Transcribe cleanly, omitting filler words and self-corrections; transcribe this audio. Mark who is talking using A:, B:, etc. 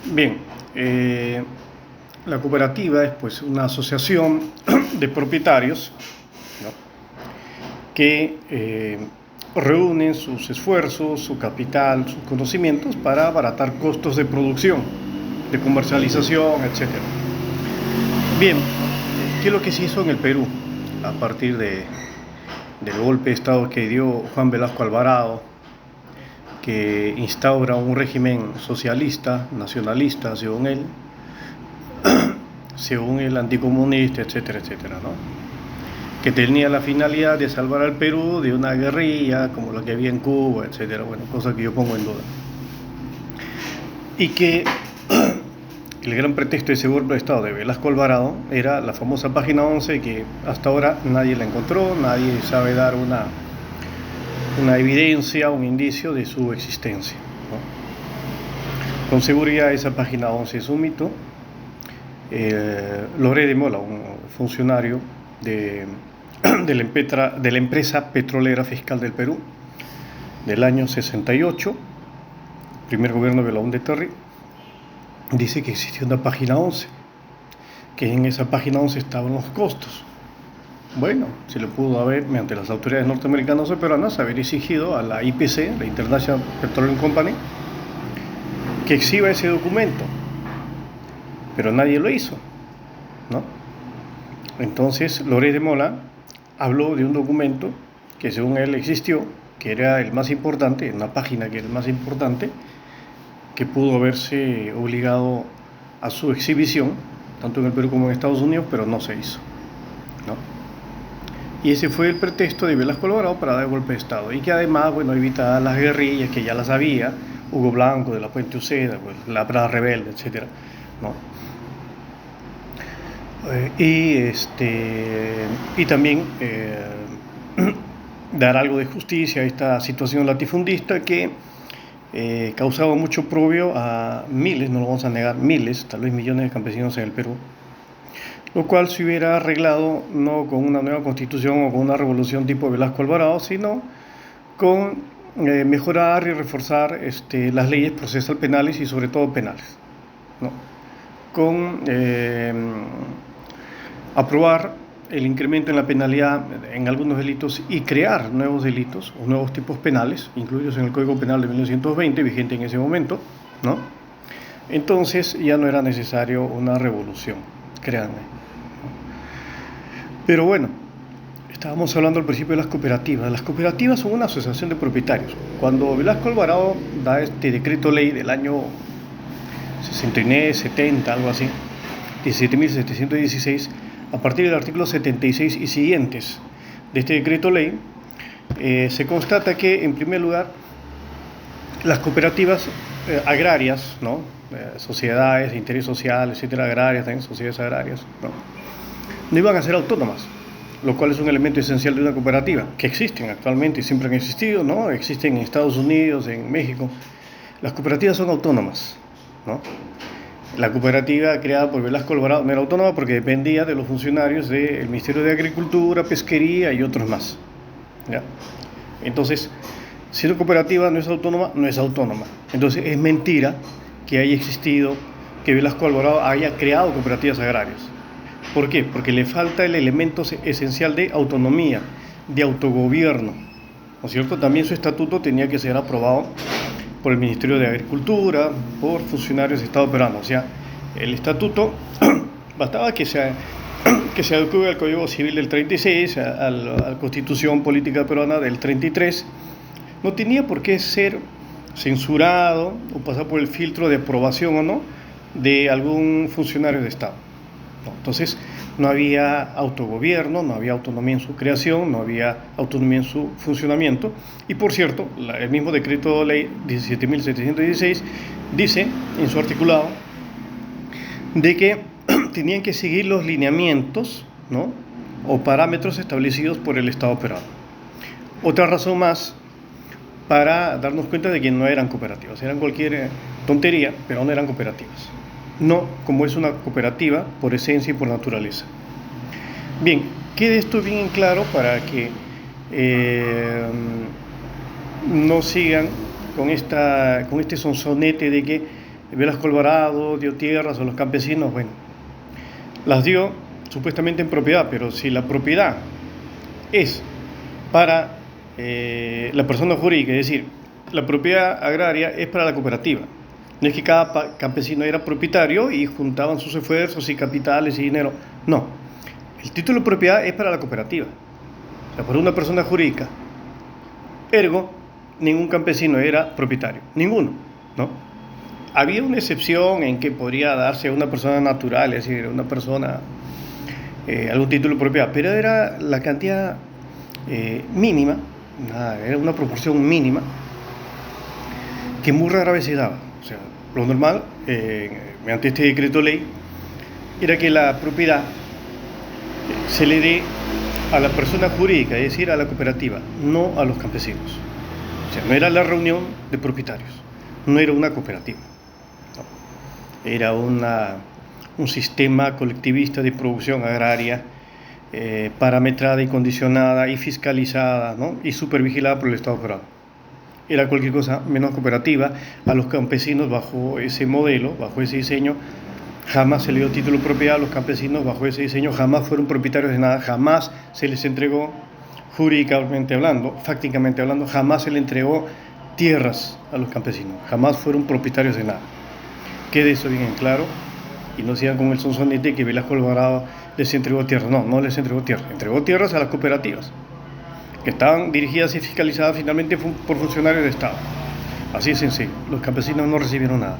A: Bien, la cooperativa es pues una asociación de propietarios, ¿no?, que reúnen sus esfuerzos, su capital, sus conocimientos para abaratar costos de producción, de comercialización, etcétera. Bien, ¿qué es lo que se hizo en el Perú a partir del golpe de Estado que dio Juan Velasco Alvarado, que instaura un régimen socialista, nacionalista, según él anticomunista, etcétera, etcétera, ¿no?, que tenía la finalidad de salvar al Perú de una guerrilla como la que había en Cuba, etcétera, bueno, cosa que yo pongo en duda. Y que el gran pretexto de ese golpe de Estado de Velasco Alvarado era la famosa página 11, que hasta ahora nadie la encontró, nadie sabe dar una evidencia, un indicio de su existencia, ¿no? Con seguridad esa página 11 es un mito. Loret de Mola, un funcionario de la empresa petrolera fiscal del Perú del año 68, primer gobierno de Belaúnde Terry, dice que existía una página 11, que en esa página 11 estaban los costos. Bueno, se le pudo haber, mediante las autoridades norteamericanas o peruanas, haber exigido a la IPC, la International Petroleum Company, que exhiba ese documento, pero nadie lo hizo, ¿no? Entonces Loret de Mola habló de un documento que según él existió, que era el más importante, una página que era el más importante, que pudo haberse obligado a su exhibición, tanto en el Perú como en Estados Unidos, pero no se hizo, ¿no? Y ese fue el pretexto de Velasco Alvarado para dar el golpe de Estado, y que además, bueno, evitaba las guerrillas, que ya las había, Hugo Blanco de la Puente Uceda, pues, la Brada Rebelde, etcétera, ¿no? Y también dar algo de justicia a esta situación latifundista que causaba mucho oprobio a miles, no lo vamos a negar, miles, tal vez millones de campesinos en el Perú, lo cual se hubiera arreglado no con una nueva constitución o con una revolución tipo Velasco Alvarado, sino con mejorar y reforzar las leyes procesal penales y sobre todo penales, ¿no?, con aprobar el incremento en la penalidad en algunos delitos y crear nuevos delitos o nuevos tipos penales, incluidos en el Código Penal de 1920, vigente en ese momento, ¿no? Entonces ya no era necesario una revolución, créanme. Pero bueno, estábamos hablando al principio de las cooperativas. Las cooperativas son una asociación de propietarios. Cuando Velasco Alvarado da este decreto ley del año 69, 70, algo así, 17.716, a partir del artículo 76 y siguientes de este decreto ley, se constata que, en primer lugar, las cooperativas agrarias, ¿no?, sociedades de interés social, etcétera, agrarias, también sociedades agrarias, no iban a ser autónomas, lo cual es un elemento esencial de una cooperativa, que existen actualmente y siempre han existido, ¿no? Existen en Estados Unidos, en México. Las cooperativas son autónomas, ¿no? La cooperativa creada por Velasco Alvarado no era autónoma porque dependía de los funcionarios del Ministerio de Agricultura, Pesquería y otros más, ¿ya? Entonces, si la cooperativa no es autónoma, no es autónoma. Entonces es mentira que haya existido, que Velasco Alvarado haya creado cooperativas agrarias. ¿Por qué? Porque le falta el elemento esencial de autonomía, de autogobierno, ¿no es cierto? También su estatuto tenía que ser aprobado por el Ministerio de Agricultura, por funcionarios de Estado peruano. O sea, el estatuto bastaba que se adecue al Código Civil del 36, a la Constitución Política Peruana del 33. No tenía por qué ser censurado o pasar por el filtro de aprobación o no de algún funcionario de Estado, ¿no? Entonces, no había autogobierno, no había autonomía en su creación, no había autonomía en su funcionamiento. Y por cierto, el mismo decreto ley 17.716 dice en su articulado de que tenían que seguir los lineamientos, ¿no?, o parámetros establecidos por el Estado peruano. Otra razón más para darnos cuenta de que no eran cooperativas, eran cualquier tontería, pero no eran cooperativas. No como es una cooperativa por esencia y por naturaleza. Bien, quede esto bien claro para que no sigan con este sonsonete de que Velasco Alvarado dio tierras a los campesinos, bueno, las dio supuestamente en propiedad, pero si la propiedad es para la persona jurídica, es decir, la propiedad agraria es para la cooperativa. No es que cada campesino era propietario y juntaban sus esfuerzos y capitales y dinero. No, el título de propiedad es para la cooperativa, o sea, para una persona jurídica. Ergo, ningún campesino era propietario, ninguno, ¿no? Había una excepción en que podría darse a una persona natural, es decir, una persona, algún título de propiedad, pero era la cantidad mínima, era una proporción mínima que muy rara vez se daba. O sea, lo normal, mediante este decreto ley, era que la propiedad se le dé a la persona jurídica, es decir, a la cooperativa, no a los campesinos. O sea, no era la reunión de propietarios, no era una cooperativa, no. Era un sistema colectivista de producción agraria parametrada y condicionada y fiscalizada, ¿no? Y supervigilada por el Estado peruano. Era cualquier cosa menos cooperativa. A los campesinos bajo ese modelo, bajo ese diseño, jamás se le dio título de propiedad. A los campesinos bajo ese diseño jamás fueron propietarios de nada, jamás se les entregó, jurídicamente hablando, fácticamente hablando, jamás se le entregó tierras a los campesinos, jamás fueron propietarios de nada. Quede eso bien en claro y no sigan con el sonsonete que Velasco Alvarado les entregó tierras. No, no les entregó tierras, entregó tierras a las cooperativas, que estaban dirigidas y fiscalizadas finalmente por funcionarios de Estado. Así es sencillo, los campesinos no recibieron nada.